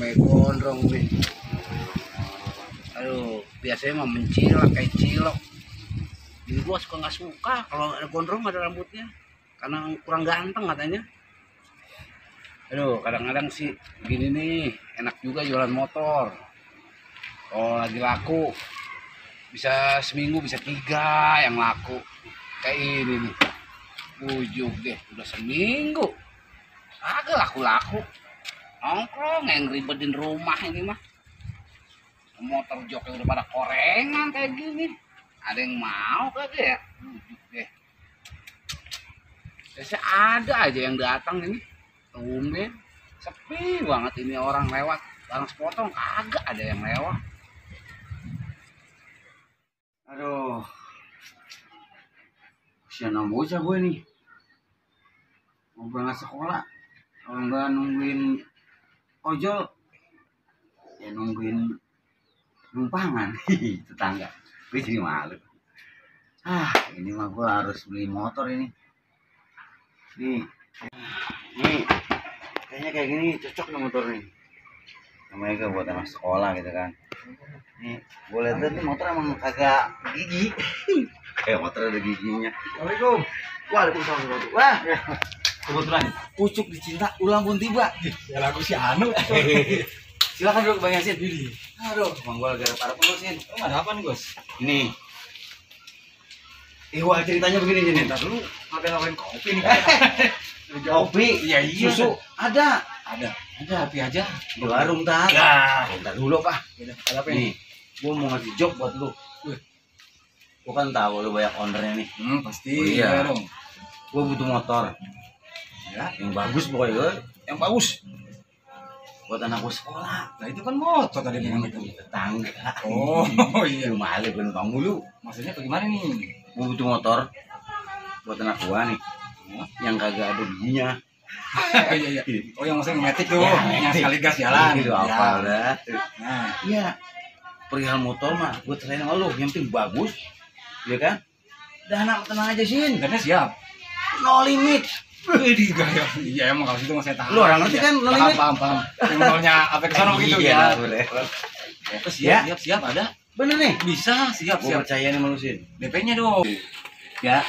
kayak gondrong nih. Aduh, biasanya mah mencilak kayak cilok. Ini gua suka nggak suka kalau ada gondrong ada rambutnya, karena kurang ganteng katanya. Aduh, kadang-kadang sih gini nih, enak juga jualan motor. Kalau lagi laku, bisa seminggu bisa 3 yang laku. Kayak ini nih, ujung deh, udah seminggu. Agak laku-laku. Nongkrong yang ribetin rumah ini mah. Motor joknya udah pada korengan kayak gini. Ada yang mau kagak ya? Ujung deh. Biasanya ada aja yang datang ini. Tumben sepi banget ini orang lewat, barang sepotong kagak ada yang lewat. Aduh, siapa bocah gue nih mau berangkat sekolah, kalau nggak nungguin ojol ya nungguin numpangan. Tetangga gue jadi malu. Ini mah gue harus beli motor ini nih. Kayaknya kayak gini cocok nih motor nih, namanya buat anak sekolah gitu kan. Nih gue lihat nih motor emang kagak gigi. Kayak motor ada giginya. Assalamualaikum. Waalaikumsalam. Wah, kebetulan pucuk dicinta ulang pun tiba. Ya lagu si Anu. Silakan dulu Bang Yasin. Aduh, Bang gue gara para pengusin. ada apa nih, Bos? Ini wah ceritanya begini nih. Ntar dulu ngapain kopi nih. Kopi, Iya, susu ada. Ada. Kopi aja di warung tar. Ya, Bentar dulu Pak. ada apa Nih, gua mau ngasih job buat lu. Gua kan tahu lu banyak ownernya nih. Pasti. Oh, iya. Ya dong. Gua butuh motor Ya, yang bagus pokoknya, yang bagus buat anak gua sekolah. nah itu kan motor tadi Ini bilang itu. tetangga. Oh, iya. Lu malu gua numpang mulu. Maksudnya bagaimana nih? Gua butuh motor buat anak gua nih, yang kagak ada giginya. Iya. Oh, yang maksudnya metik tuh, Ya, yang metik. sekali gas jalan. Gitu Ya. apa dah. Nah, Iya, perihal motor mah gue selain sama lu, yang penting bagus, ya kan? Dah anak tenang aja Sin, dannya siap. no limit. Wih, gaya. Iya, emang kalau situ masih tahu. Lu orang ngerti kan, no limit? Paham. Yang nolnya apa ke sana begitu ya. Boleh. Oke, siap, ada. Bener nih, Bisa, siap. gue percaya nih sama lu Sin. DP-nya dong. Ya,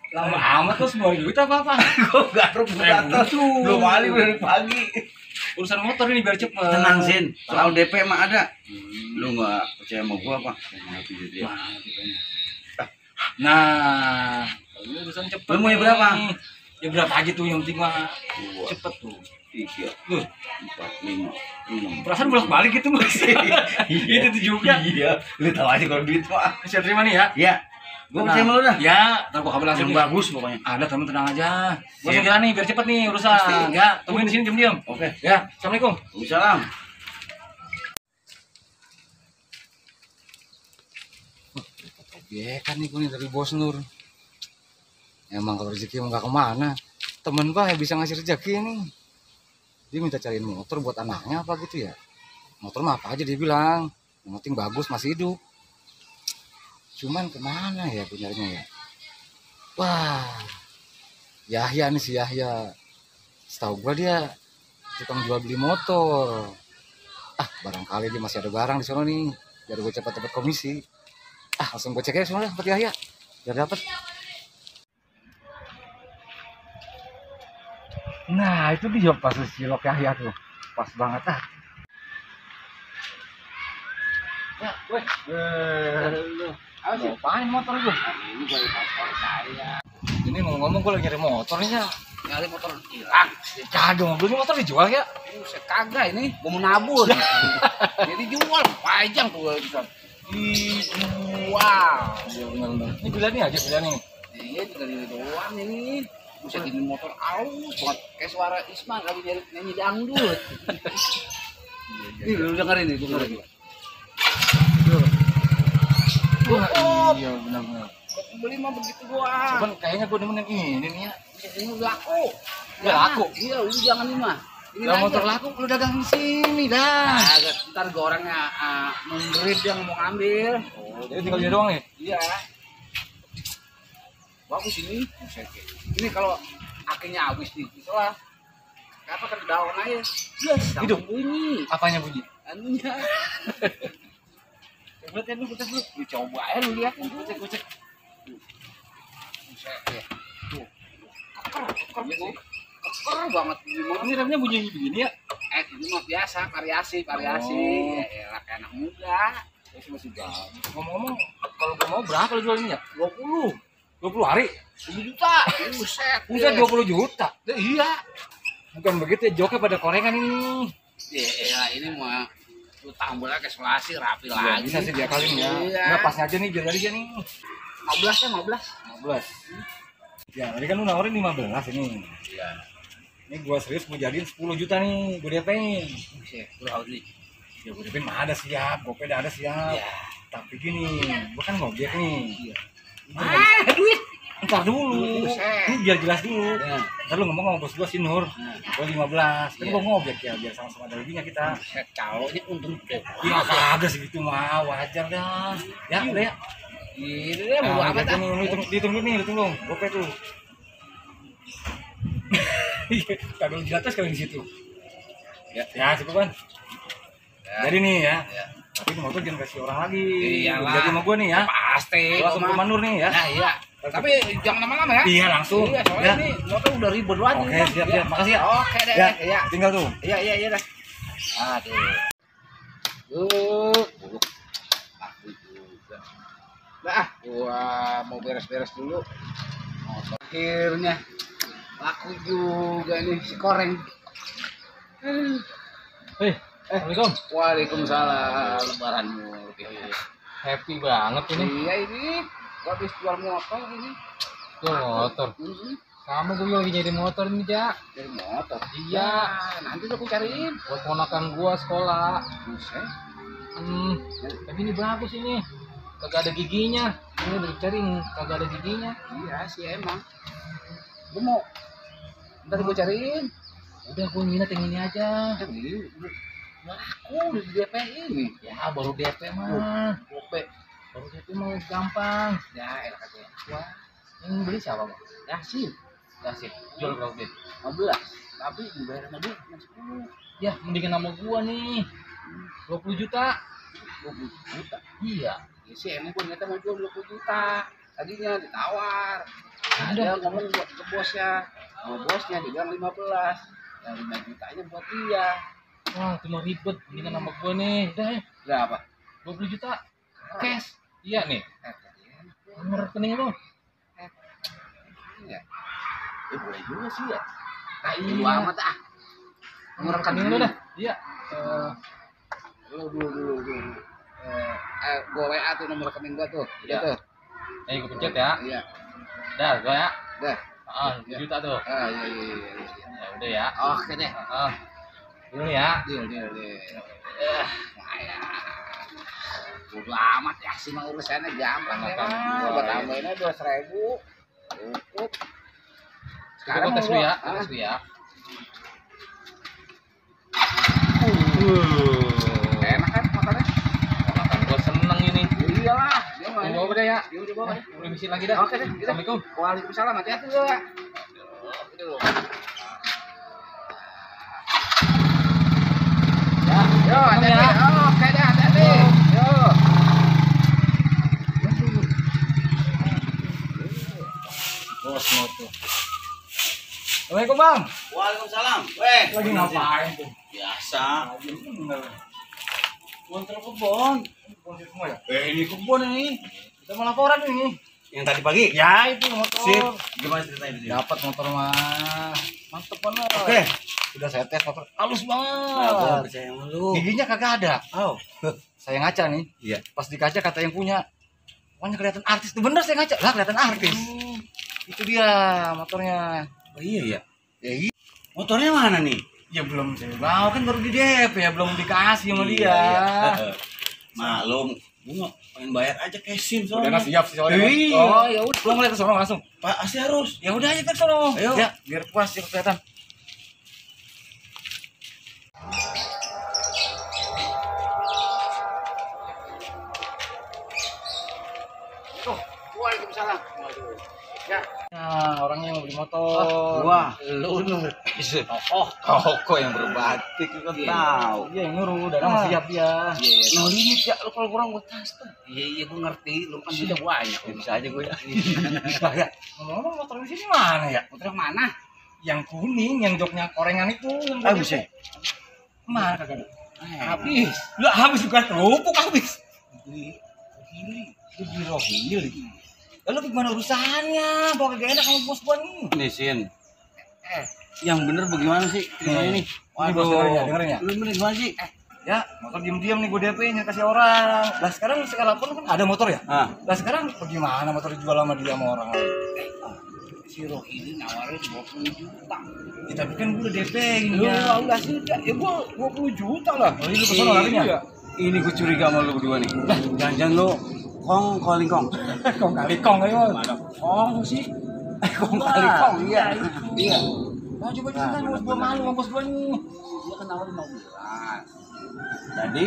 Lama amat tuh 9 juta apa? gue garuk Betul. belum kali dari pagi. Urusan motor ini biar cepet. Tenang Sin, soal DP mah ada. Lu nggak percaya sama gue apa? Mana DP-nya? Nah, ini urusan cepet. Lu mau yang berapa? nih. Ya berapa aja tuh yang penting mah cepet tuh. 3, Tuh, 4, 5, 6. perasaan bolak-balik gitu Mas. Itu tuh juga. Iya, lu tahu aja kalau duit mah. Saya terima nih ya. Iya, gue percaya sama lu dah. Ya, ntar gua kabar langsung Yang nih. bagus pokoknya. Ada temen tenang aja. Gua Siap. jalan nih biar cepet nih urusan. Pasti. Ya, tungguin di sini diam-diam. Oke, Ya, assalamualaikum. Waalaikumsalam. Kan nih gue nih dari Bos Nur. Emang kalau rezeki emang gak kemana. Temen gue yang bisa ngasih rezeki nih. Dia minta cariin motor buat anaknya apa gitu ya. Motor mah apa aja dia bilang. Yang penting bagus masih hidup. Cuman kemana ya gue nyarinya ya. Wah, Yahya nih si Yahya. Setahu gue dia tukang jual beli motor. Barangkali dia masih ada barang di sana nih. Biar gue cepat dapat komisi. Langsung gue cek aja semua seperti Yahya biar dapat. Nah itu dia pas cilok Yahya tuh pas banget Ya, weh, ngapain motor itu? Ini dari paspor saya. Ini ngomong-ngomong gue lagi nyari motor nih ya. Nyari motor hilang. Kagak mobil motor dijual ya? Saya kagak ini, gue mau nabur. Jadi jual, pajang tuh bisa. Dijual. Ini pilihannya aja pilihannya. Iya, tinggal ini doang ini. Buset ini motor aus banget, kayak suara Isma lagi nyanyi dangdut. Nih lu dengerin nih, gue dengerin. Iya benar-benar. Beli mah begitu doang. Cuman kayaknya gue demen yang ini nih ya. Ini udah laku. Udah laku? Iya, lu jangan nih mah. Ini Lah motor laku lu dagang di sini dah. Ntar gue orangnya memberi yang mau ngambil. Oh, jadi tinggal dia doang nih. Iya. Bagus ini. Ini kalau akhirnya habis nih, misalnya apa kena daun aja. Yes, Hidup. bunyi. Apanya bunyi? Anunya. Coba kan lu kita dulu. Lu coba aja lu lihat gocek. Buset ya. Tuh. Keker banget gimana. Ini remnya bunyi begini ya? Ini mah biasa, variasi. Oh. Ya elah kayak anak muda. Masih jauh. Ngomong-ngomong, kalau gua mau berapa lo jual ini ya? 20 hari? 10 juta. Buset. Buset 20 juta. Iya. Bukan begitu ya, joknya pada korengan ini. Ya ini mah lu tambahnya ke selasi rapi Ya, lagi. bisa sih dia kali ya. Iya. Nggak pas aja nih, jual aja nih. 15 ya 15. 15. Ya, tadi kan lu nawarin 15 ini. Iya. Ini gua serius mau jadiin 10 juta nih, gua DP-in. Buset, berapa nih? Ya gua DP-in mah ada siap, GoPay ada siap. Iya. Tapi gini, gua kan ngojek nih. Iya. Duit. Ntar dulu. Buset. Ini biar jelas dulu. Ya. Ntar lu ngomong sama bos gua si Nur. Gua 15. Kan Iya. gua ngojek ya, biar sama-sama ada lebihnya kita. Buset, kalau ini untung gede. Ya kagak segitu mah, wajar dah. Ya, udah ya. Ini deh mau Nah, apa dah? dihitung dulu nih, hitung dulu. GoPay tuh. Kagak di atas kagak di situ. Ya, cukup kan. Ya. Jadi nih ya. Ya. Tapi motor jangan kasih orang lagi. Iyalah. Jadi sama gua nih ya. Pasti. Gua langsung ke Manur nih ya. Nah, iya. Tapi jangan lama-lama ya. Iya, langsung. Iya, soalnya Ya. ini motor udah ribet banget. Oke, nih, Bang. siap. Makasih ya. Oke deh. Ya, Iya. tinggal tuh. Iya dah. Aduh. Buluk. Aku juga. Nah, gua mau beres-beres dulu. Akhirnya laku juga nih si koreng. Assalamualaikum. Waalaikumsalam. Lebaranmu. Happy banget Iya ini. Gua habis jual motor ini. Tuh motor. Sama gue lagi nyari motor nih, Jak. Dari motor. Iya. Nanti aku cariin. Buat ponakan gua sekolah. Buset. Tapi ini bagus ini. Kagak ada giginya. Ini udah dicari kagak ada giginya. Iya sih emang. Gua mau. Ntar gua cariin. Udah gue minat yang ini aja. Ini laku di DP ini. Ya baru DP mah. Gope. Baru DP mah gampang. Ya enak aja. Wah, yang beli siapa bang? Yasin. Kasih. Jual berapa bit? 15. Tapi dibayar sama dia cuma 10. Ya mendingan sama gua nih. 20 juta. 20 juta. Iya. Ya sih emang gua ternyata mau jual 20 juta. Tadinya ditawar. Nah, Udah. dia ngomong buat ke bosnya. Sama bosnya dia bilang 15. Yang 5 jutanya buat dia. Wah cuma ribet. Mendingan sama gua nih. Udah ya. Berapa? 20 juta. Cash. Iya nih. Iya. Nomor rekening itu. Ya. Boleh juga sih ya. Nah, Iya. ini amat ah. Nomor rekening lu dah. Iya. Dulu. Gua WA tuh nomor rekening gua tuh. Iya. Tuh. Ayo gue pencet ya. Iya. Dah, gua ya. Dah. 2 juta tuh. Iya. Ya udah ya. Oke deh. Dulu ya. Deal. Ya. Bodo amat ya sih mah urusannya gampang ya. Makan. Gua tambahinnya 200.000. Cukup. Sekarang tes dulu ya. Tes dulu ya. Enak kan makannya? Makan gua seneng ini. Iyalah, dia mah. Gua udah ya. Dia udah bawa. Udah misi lagi dah. Oke deh. Assalamualaikum. Waalaikumsalam, hati-hati lu ya. Ya, yo, hati-hati. Oke deh, hati-hati. Yo. Bos motor. Assalamualaikum bang. Waalaikumsalam. Lagi ngapain tuh? Biasa. Kontrol kebon. Kebon semua ya? Ini kebun ini. Kita mau laporan ini. Yang tadi pagi. Ya itu motor. Sip. Gimana ceritanya di sini? Dapat motor mah. Mantep banget. Oke. Sudah saya tes motor. Halus Nah, gua banget. percaya sama lu. Giginya kagak ada. Oh. Saya ngaca nih. Iya. Pas di kaca kata yang punya. Pokoknya kelihatan artis. Tuh bener saya ngaca. Lah kelihatan artis. Itu dia motornya. Oh iya ya. Ya iya. Motornya mana nih? Ya belum saya bawa kan baru di DP ya belum dikasih sama dia. Iya. Malum. Gua pengen bayar aja cashin Udah soalnya. siap sih soalnya. Iya. Oh ya udah gua ngeliat ke sono langsung. Pak, pasti harus. Ya udah aja ke sono. Ayo. Ya biar puas ya kelihatan. Waalaikumsalam. Waduh. Ya. Nah, orangnya mau beli motor. Wah. Lu Nur. Koko yang berbatik kan tahu. Iya yang nyuruh, udah lama siap dia. Iya, No limit ya lu kalau kurang buat tas tuh. iya gue ngerti, lu kan udah banyak. Ya, bisa aja gue ya. Nah, ya, ngomong motor di sini mana ya? Motor yang mana? Yang kuning, yang joknya korengan itu. Yang Habis ya? Mana kagak ada? Habis. Lah habis juga kerupuk habis. Ini Itu biro hil. Lalu gimana urusannya? Bawa kagak enak sama bos gua nih. Nih Sin. Yang bener bagaimana sih ceritanya nih? Ini bos dengerin ya. Lu bener gimana sih? Ya, motor diem-diem nih gue DP-nya kasih orang. Lah sekarang sekalipun kan ada motor ya? Ah, Lah sekarang bagaimana motor dijual sama dia sama orang lain? si Rohili nawarin 20 juta. Ya, tapi kan gue udah DP gini Lu ya. enggak sih? Ya gua 20 juta lah. Oh, ini kesana larinya? Iya. ini gue curiga sama lu berdua nih. Jangan-jangan lu calling kong. Kong kali kong ayo. Kong sih. Kong kali kong, iya. Iya. Nah, coba cerita bos gua malu sama bos gua nih. Dia kan nawarin 15. Jadi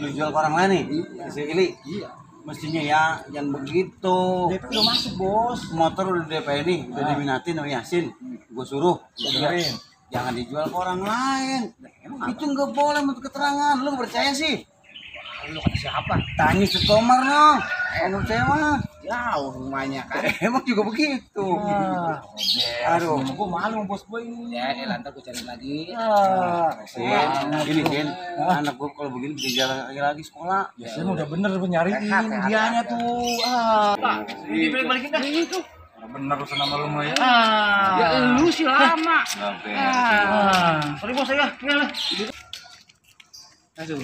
lu jual ke orang lain nih? Si Ili? Iya. Mestinya ya, jangan begitu. DP udah masuk bos. Motor udah DP nih, udah diminatin sama Yasin. Gue suruh. Dengerin. Jangan dijual ke orang lain. Itu nggak boleh menurut keterangan. Lu nggak percaya sih? Lu kata siapa? Tanya si Komar no. Kalau percaya mah. Ya, rumahnya kan. Emang juga begitu. Aduh. Gua malu sama bos gua ini. Ya, lantar gue cari lagi. Sin, gini Sin, anak gue kalau begini bisa jalan lagi sekolah. Ya, Sen udah bener gua nyariin dianya tuh. Ini balik-balikin dah. Itu. Bener urusan sama lu mah ya. Ya lu sih lama. Sorry bos ya. Aduh.